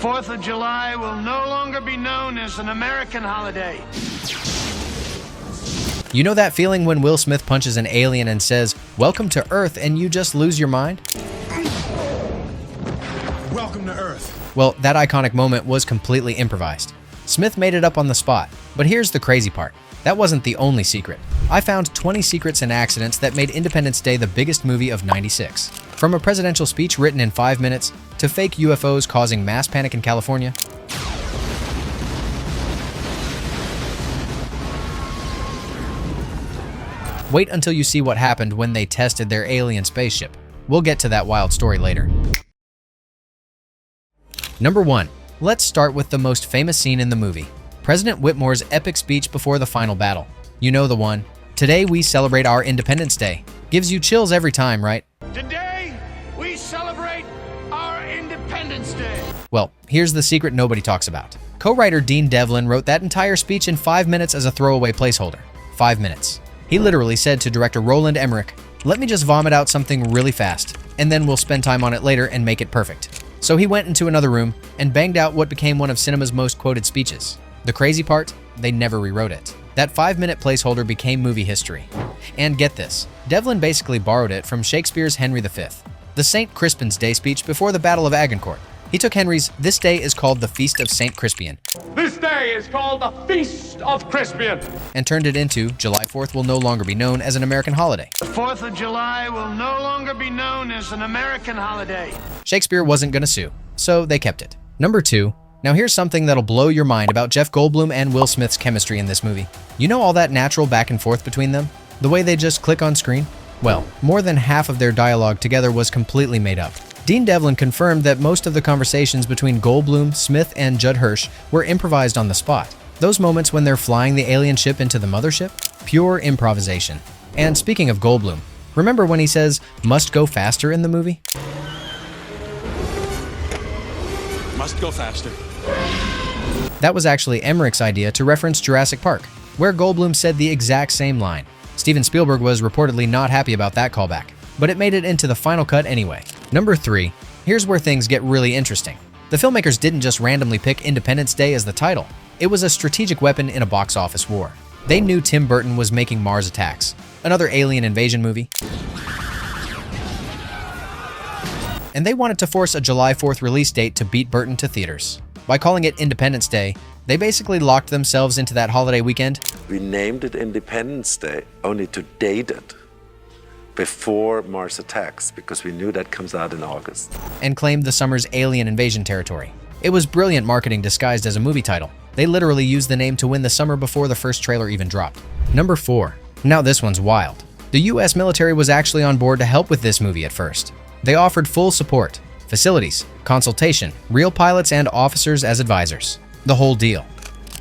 4th of July will no longer be known as an American holiday. You know that feeling when Will Smith punches an alien and says, "Welcome to Earth," and you just lose your mind? Welcome to Earth. Well, that iconic moment was completely improvised. Smith made it up on the spot. But here's the crazy part. That wasn't the only secret. I found 20 secrets and accidents that made Independence Day the biggest movie of '96. From a presidential speech written in 5 minutes, to fake UFOs causing mass panic in California. Wait until you see what happened when they tested their alien spaceship. We'll get to that wild story later. Number 1. Let's start with the most famous scene in the movie. President Whitmore's epic speech before the final battle. You know the one. "Today we celebrate our Independence Day." Gives you chills every time, right? Today, we celebrate our Independence Day. Well, here's the secret nobody talks about. Co-writer Dean Devlin wrote that entire speech in 5 minutes as a throwaway placeholder. 5 minutes. He literally said to director Roland Emmerich, "Let me just vomit out something really fast, and then we'll spend time on it later and make it perfect." So he went into another room and banged out what became one of cinema's most quoted speeches. The crazy part? They never rewrote it. That 5-minute placeholder became movie history. And get this, Devlin basically borrowed it from Shakespeare's Henry V, the St. Crispin's Day speech before the Battle of Agincourt. He took Henry's "This day is called the Feast of St. Crispian." This day is called the Feast of Crispian. And turned it into July 4th will no longer be known as an American holiday. The 4th of July will no longer be known as an American holiday. Shakespeare wasn't gonna sue, so they kept it. Number 2. Now here's something that'll blow your mind about Jeff Goldblum and Will Smith's chemistry in this movie. You know all that natural back and forth between them? The way they just click on screen? Well, more than half of their dialogue together was completely made up. Dean Devlin confirmed that most of the conversations between Goldblum, Smith, and Judd Hirsch were improvised on the spot. Those moments when they're flying the alien ship into the mothership? Pure improvisation. And speaking of Goldblum, remember when he says, "must go faster" in the movie? Must go faster. That was actually Emmerich's idea to reference Jurassic Park, where Goldblum said the exact same line. Steven Spielberg was reportedly not happy about that callback, but it made it into the final cut anyway. Number 3. Here's where things get really interesting. The filmmakers didn't just randomly pick Independence Day as the title. It was a strategic weapon in a box office war. They knew Tim Burton was making Mars Attacks, another alien invasion movie. And they wanted to force a July 4th release date to beat Burton to theaters. By calling it Independence Day, they basically locked themselves into that holiday weekend. We named it Independence Day only to date it before Mars Attacks, because we knew that comes out in August. And claimed the summer's alien invasion territory. It was brilliant marketing disguised as a movie title. They literally used the name to win the summer before the first trailer even dropped. Number 4. Now this one's wild. The US military was actually on board to help with this movie at first. They offered full support, facilities, consultation, real pilots and officers as advisors. The whole deal.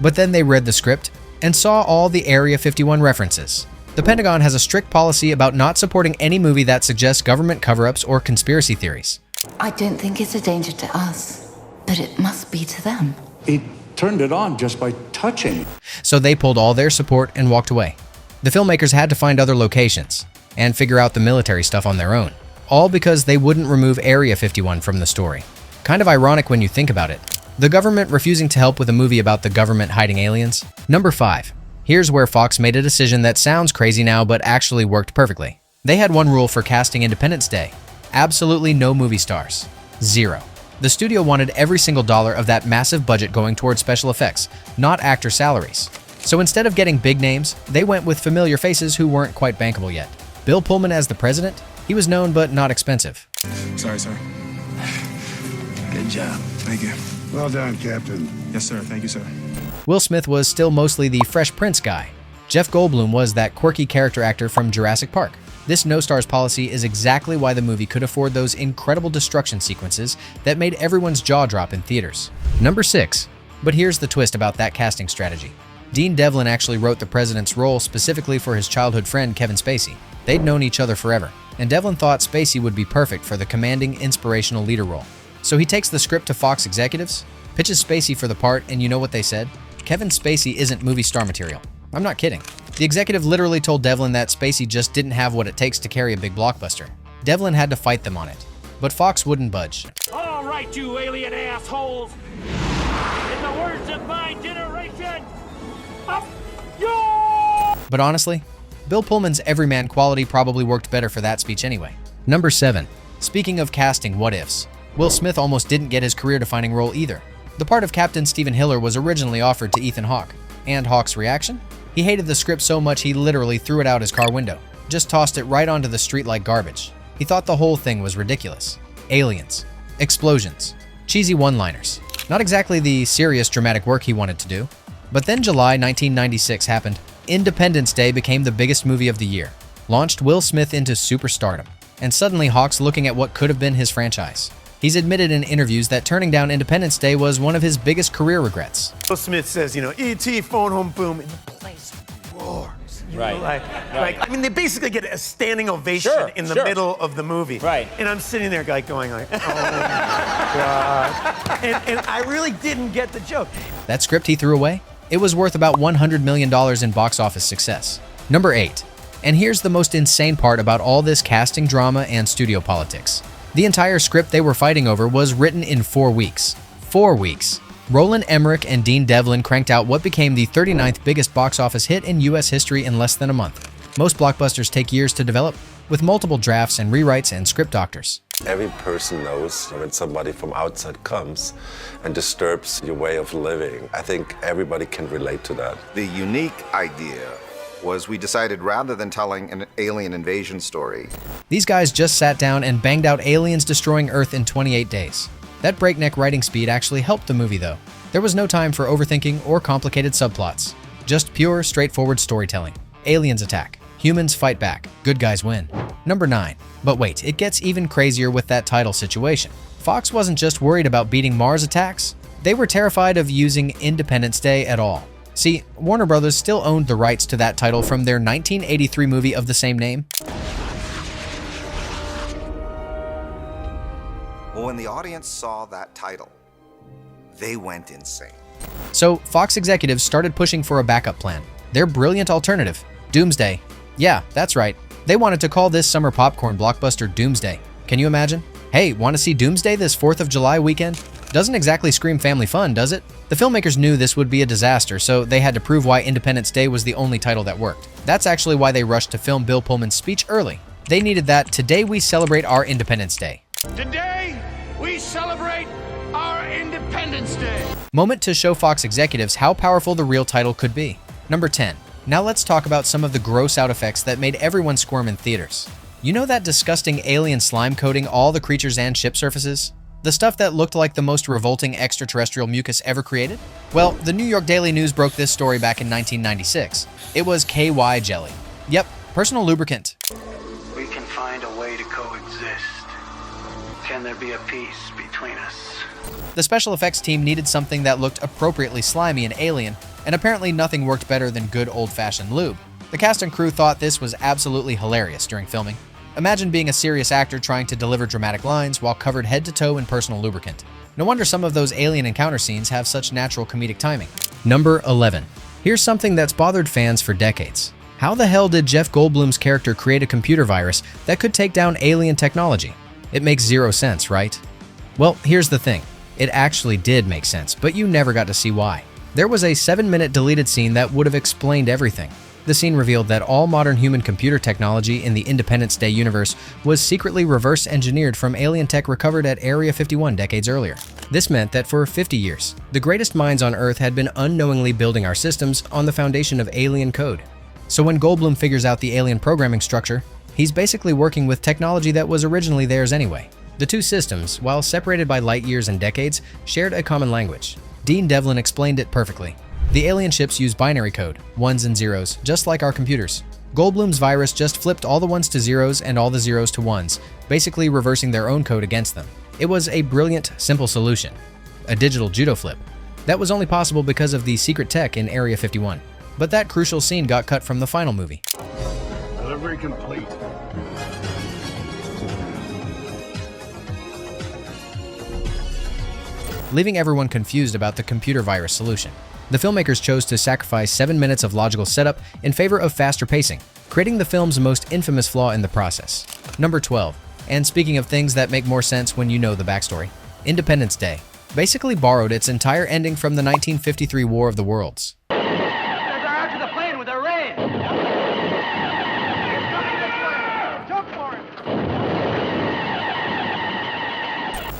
But then they read the script and saw all the Area 51 references. The Pentagon has a strict policy about not supporting any movie that suggests government cover-ups or conspiracy theories. I don't think it's a danger to us, but it must be to them. He turned it on just by touching. So they pulled all their support and walked away. The filmmakers had to find other locations and figure out the military stuff on their own. All because they wouldn't remove Area 51 from the story. Kind of ironic when you think about it. The government refusing to help with a movie about the government hiding aliens. Number 5. Here's where Fox made a decision that sounds crazy now but actually worked perfectly. They had one rule for casting Independence Day. Absolutely no movie stars. 0. The studio wanted every single dollar of that massive budget going towards special effects, not actor salaries. So instead of getting big names, they went with familiar faces who weren't quite bankable yet. Bill Pullman as the president? He was known but not expensive. Sorry, sir. Good job. Thank you. Well done, Captain. Yes, sir. Thank you, sir. Will Smith was still mostly the Fresh Prince guy. Jeff Goldblum was that quirky character actor from Jurassic Park. This no-stars policy is exactly why the movie could afford those incredible destruction sequences that made everyone's jaw drop in theaters. Number 6. But here's the twist about that casting strategy. Dean Devlin actually wrote the president's role specifically for his childhood friend Kevin Spacey. They'd known each other forever, and Devlin thought Spacey would be perfect for the commanding, inspirational leader role. So he takes the script to Fox executives, pitches Spacey for the part, and you know what they said? Kevin Spacey isn't movie star material. I'm not kidding. The executive literally told Devlin that Spacey just didn't have what it takes to carry a big blockbuster. Devlin had to fight them on it, but Fox wouldn't budge. All right. right, you alien assholes! In the words of my generation, up yours! But honestly, Bill Pullman's everyman quality probably worked better for that speech anyway. Number 7. Speaking of casting what-ifs, Will Smith almost didn't get his career-defining role either. The part of Captain Stephen Hiller was originally offered to Ethan Hawke. And Hawke's reaction? He hated the script so much he literally threw it out his car window. Just tossed it right onto the street like garbage. He thought the whole thing was ridiculous. Aliens. Explosions. Cheesy one-liners. Not exactly the serious dramatic work he wanted to do. But then July 1996 happened. Independence Day became the biggest movie of the year. Launched Will Smith into superstardom. And suddenly Hawke's looking at what could have been his franchise. He's admitted in interviews that turning down Independence Day was one of his biggest career regrets. Will Smith says, E.T., phone home, boom, and the place roars. Right. I mean, they basically get a standing ovation in the middle of the movie. Right. And I'm sitting there going oh my God. And I really didn't get the joke. That script he threw away? It was worth about $100 million in box office success. Number 8. And here's the most insane part about all this casting drama and studio politics. The entire script they were fighting over was written in 4 weeks. 4 weeks. Roland Emmerich and Dean Devlin cranked out what became the 39th biggest box office hit in US history in less than a month. Most blockbusters take years to develop, with multiple drafts and rewrites and script doctors. Every person knows when somebody from outside comes and disturbs your way of living. I think everybody can relate to that. The unique idea was we decided rather than telling an alien invasion story. These guys just sat down and banged out aliens destroying Earth in 28 days. That breakneck writing speed actually helped the movie though. There was no time for overthinking or complicated subplots. Just pure, straightforward storytelling. Aliens attack. Humans fight back. Good guys win. Number 9. But wait, it gets even crazier with that title situation. Fox wasn't just worried about beating Mars attacks. They were terrified of using Independence Day at all. See, Warner Brothers still owned the rights to that title from their 1983 movie of the same name. Well, when the audience saw that title, they went insane. So Fox executives started pushing for a backup plan. Their brilliant alternative, Doomsday. Yeah, that's right. They wanted to call this summer popcorn blockbuster Doomsday. Can you imagine? Hey, want to see Doomsday this 4th of July weekend? Doesn't exactly scream family fun, does it? The filmmakers knew this would be a disaster, so they had to prove why Independence Day was the only title that worked. That's actually why they rushed to film Bill Pullman's speech early. They needed that "Today we celebrate our Independence Day" Today, we celebrate our Independence Day moment to show Fox executives how powerful the real title could be. Number 10. Now let's talk about some of the gross out effects that made everyone squirm in theaters. You know that disgusting alien slime coating all the creatures and ship surfaces? The stuff that looked like the most revolting extraterrestrial mucus ever created? Well, the New York Daily News broke this story back in 1996. It was KY jelly. Yep, personal lubricant. We can find a way to coexist. Can there be a peace between us? The special effects team needed something that looked appropriately slimy and alien, and apparently nothing worked better than good old-fashioned lube. The cast and crew thought this was absolutely hilarious during filming. Imagine being a serious actor trying to deliver dramatic lines while covered head to toe in personal lubricant. No wonder some of those alien encounter scenes have such natural comedic timing. Number 11. Here's something that's bothered fans for decades. How the hell did Jeff Goldblum's character create a computer virus that could take down alien technology? It makes zero sense, right? Well, here's the thing. It actually did make sense, but you never got to see why. There was a 7-minute deleted scene that would have explained everything. The scene revealed that all modern human computer technology in the Independence Day universe was secretly reverse engineered from alien tech recovered at Area 51 decades earlier. This meant that for 50 years, the greatest minds on Earth had been unknowingly building our systems on the foundation of alien code. So when Goldblum figures out the alien programming structure, he's basically working with technology that was originally theirs anyway. The two systems, while separated by light years and decades, shared a common language. Dean Devlin explained it perfectly. The alien ships use binary code, ones and zeros, just like our computers. Goldblum's virus just flipped all the ones to zeros and all the zeros to ones, basically reversing their own code against them. It was a brilliant, simple solution. A digital judo flip. That was only possible because of the secret tech in Area 51. But that crucial scene got cut from the final movie. Delivery complete. Leaving everyone confused about the computer virus solution. The filmmakers chose to sacrifice 7 minutes of logical setup in favor of faster pacing, creating the film's most infamous flaw in the process. Number 12. And speaking of things that make more sense when you know the backstory. Independence Day basically borrowed its entire ending from the 1953 War of the Worlds. They're out to the plane with their rain. Jump for it.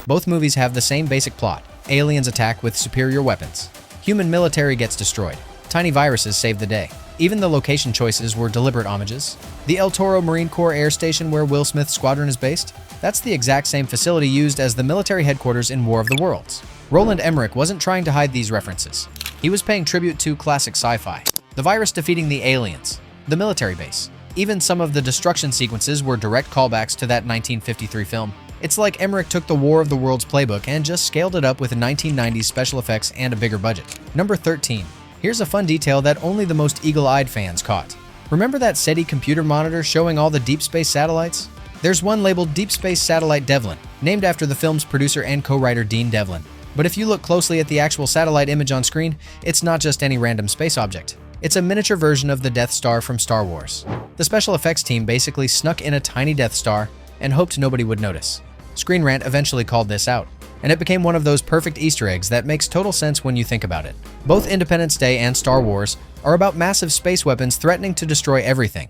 Both movies have the same basic plot. Aliens attack with superior weapons. Human military gets destroyed. Tiny viruses save the day. Even the location choices were deliberate homages. The El Toro Marine Corps Air Station where Will Smith's squadron is based, that's the exact same facility used as the military headquarters in War of the Worlds. Roland Emmerich wasn't trying to hide these references. He was paying tribute to classic sci-fi. The virus defeating the aliens, the military base. Even some of the destruction sequences were direct callbacks to that 1953 film. It's like Emmerich took the War of the Worlds playbook and just scaled it up with 1990s special effects and a bigger budget. Number 13. Here's a fun detail that only the most eagle-eyed fans caught. Remember that SETI computer monitor showing all the deep space satellites? There's one labeled Deep Space Satellite Devlin, named after the film's producer and co-writer Dean Devlin. But if you look closely at the actual satellite image on screen, it's not just any random space object. It's a miniature version of the Death Star from Star Wars. The special effects team basically snuck in a tiny Death Star and hoped nobody would notice. Screen Rant eventually called this out, and it became one of those perfect Easter eggs that makes total sense when you think about it. Both Independence Day and Star Wars are about massive space weapons threatening to destroy everything.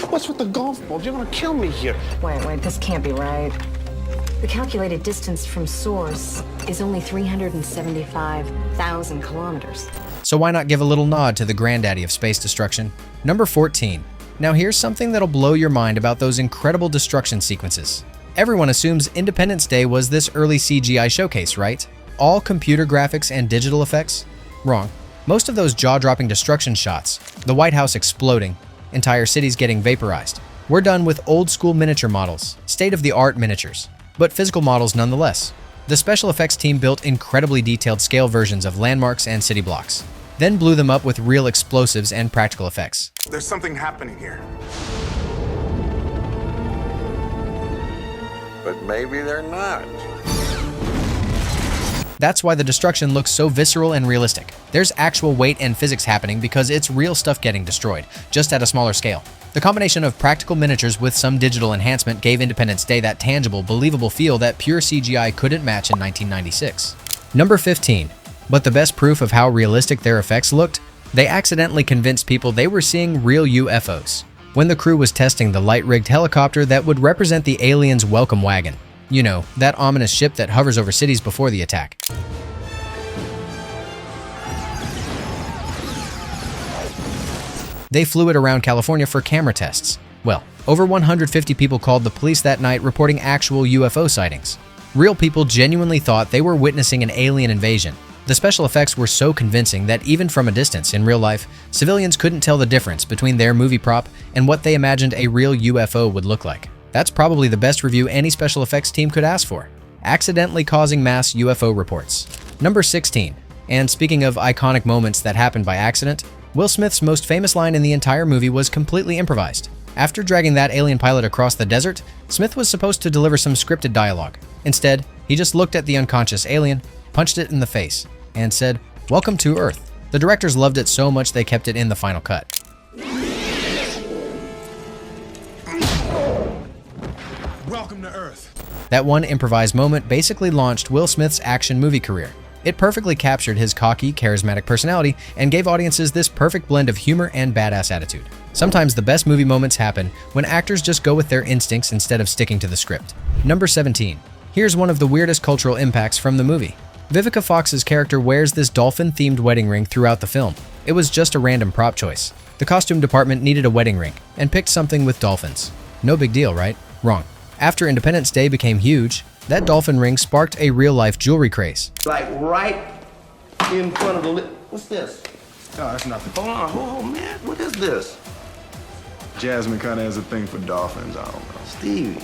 What's with the golf balls? You're gonna kill me here. Wait, this can't be right. The calculated distance from source is only 375,000 kilometers. So why not give a little nod to the granddaddy of space destruction? Number 14. Now here's something that'll blow your mind about those incredible destruction sequences. Everyone assumes Independence Day was this early CGI showcase, right? All computer graphics and digital effects? Wrong. Most of those jaw-dropping destruction shots, the White House exploding, entire cities getting vaporized, were done with old-school miniature models, state-of-the-art miniatures, but physical models nonetheless. The special effects team built incredibly detailed scale versions of landmarks and city blocks, then blew them up with real explosives and practical effects. There's something happening here. But maybe they're not. That's why the destruction looks so visceral and realistic. There's actual weight and physics happening because it's real stuff getting destroyed, just at a smaller scale. The combination of practical miniatures with some digital enhancement gave Independence Day that tangible, believable feel that pure CGI couldn't match in 1996. Number 15. But the best proof of how realistic their effects looked? They accidentally convinced people they were seeing real UFOs when the crew was testing the light-rigged helicopter that would represent the aliens' welcome wagon. You know, that ominous ship that hovers over cities before the attack. They flew it around California for camera tests. Well, over 150 people called the police that night reporting actual UFO sightings. Real people genuinely thought they were witnessing an alien invasion. The special effects were so convincing that even from a distance in real life, civilians couldn't tell the difference between their movie prop and what they imagined a real UFO would look like. That's probably the best review any special effects team could ask for. Accidentally causing mass UFO reports. Number 16. And speaking of iconic moments that happened by accident, Will Smith's most famous line in the entire movie was completely improvised. After dragging that alien pilot across the desert, Smith was supposed to deliver some scripted dialogue. Instead, he just looked at the unconscious alien, punched it in the face, and said, "Welcome to Earth." The directors loved it so much they kept it in the final cut. Welcome to Earth. That one improvised moment basically launched Will Smith's action movie career. It perfectly captured his cocky, charismatic personality and gave audiences this perfect blend of humor and badass attitude. Sometimes the best movie moments happen when actors just go with their instincts instead of sticking to the script. Number 17. Here's one of the weirdest cultural impacts from the movie. Vivica Fox's character wears this dolphin-themed wedding ring throughout the film. It was just a random prop choice. The costume department needed a wedding ring and picked something with dolphins. No big deal, right? Wrong. After Independence Day became huge, that dolphin ring sparked a real-life jewelry craze. Like right in front of the what's this? Oh, that's nothing. Hold on, man. What is this? Jasmine kind of has a thing for dolphins, I don't know. Stevie,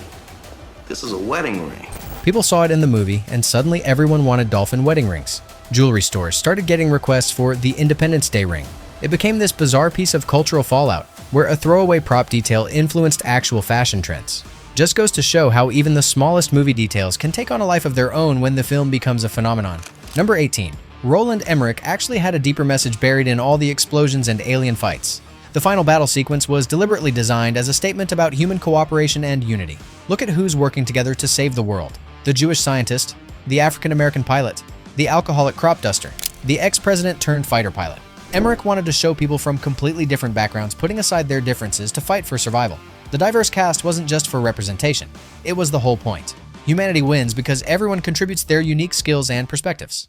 this is a wedding ring. People saw it in the movie, and suddenly everyone wanted dolphin wedding rings. Jewelry stores started getting requests for the Independence Day ring. It became this bizarre piece of cultural fallout, where a throwaway prop detail influenced actual fashion trends. Just goes to show how even the smallest movie details can take on a life of their own when the film becomes a phenomenon. Number 18. Roland Emmerich actually had a deeper message buried in all the explosions and alien fights. The final battle sequence was deliberately designed as a statement about human cooperation and unity. Look at who's working together to save the world. The Jewish scientist, the African-American pilot, the alcoholic crop duster, the ex-president turned fighter pilot. Emmerich wanted to show people from completely different backgrounds putting aside their differences to fight for survival. The diverse cast wasn't just for representation, it was the whole point. Humanity wins because everyone contributes their unique skills and perspectives.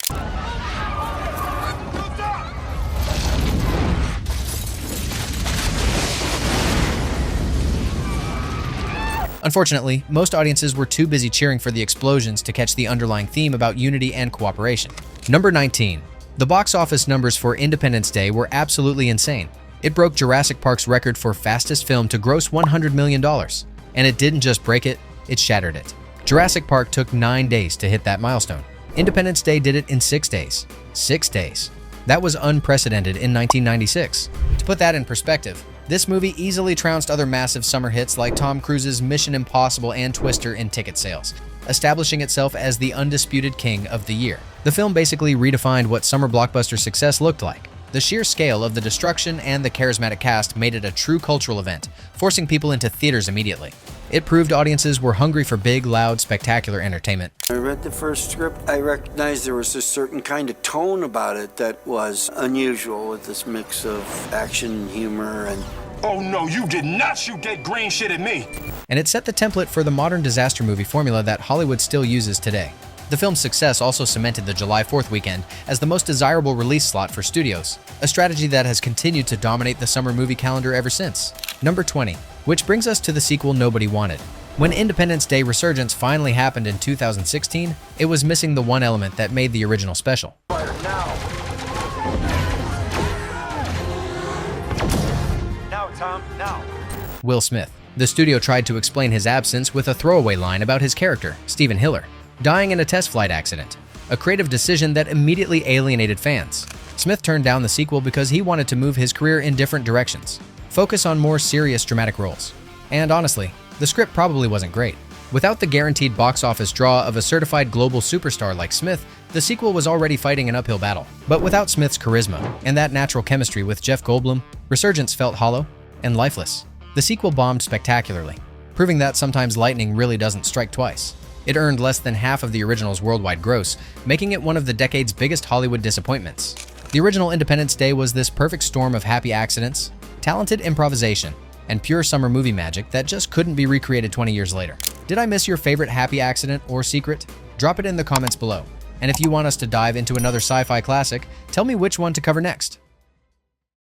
Unfortunately, most audiences were too busy cheering for the explosions to catch the underlying theme about unity and cooperation. Number 19. The box office numbers for Independence Day were absolutely insane. It broke Jurassic Park's record for fastest film to gross $100 million. And it didn't just break it, it shattered it. Jurassic Park took 9 days to hit that milestone. Independence Day did it in 6 days. 6 days. That was unprecedented in 1996. To put that in perspective, this movie easily trounced other massive summer hits like Tom Cruise's Mission Impossible and Twister in ticket sales, establishing itself as the undisputed king of the year. The film basically redefined what summer blockbuster success looked like. The sheer scale of the destruction and the charismatic cast made it a true cultural event, forcing people into theaters immediately. It proved audiences were hungry for big, loud, spectacular entertainment. I read the first script. I recognized there was a certain kind of tone about it that was unusual, with this mix of action, humor, and... Oh no, you did not shoot that green shit at me! And it set the template for the modern disaster movie formula that Hollywood still uses today. The film's success also cemented the July 4th weekend as the most desirable release slot for studios, a strategy that has continued to dominate the summer movie calendar ever since. Number 20, which brings us to the sequel nobody wanted. When Independence Day resurgence finally happened in 2016, it was missing the one element that made the original special. Now, Tom, now. Will Smith. The studio tried to explain his absence with a throwaway line about his character, Stephen Hiller, dying in a test flight accident, a creative decision that immediately alienated fans. Smith turned down the sequel because he wanted to move his career in different directions, focus on more serious dramatic roles. And honestly, the script probably wasn't great. Without the guaranteed box office draw of a certified global superstar like Smith, the sequel was already fighting an uphill battle. But without Smith's charisma and that natural chemistry with Jeff Goldblum, Resurgence felt hollow and lifeless. The sequel bombed spectacularly, proving that sometimes lightning really doesn't strike twice. It earned less than half of the original's worldwide gross, making it one of the decade's biggest Hollywood disappointments. The original Independence Day was this perfect storm of happy accidents, talented improvisation, and pure summer movie magic that just couldn't be recreated 20 years later. Did I miss your favorite happy accident or secret? Drop it in the comments below. And if you want us to dive into another sci-fi classic, tell me which one to cover next.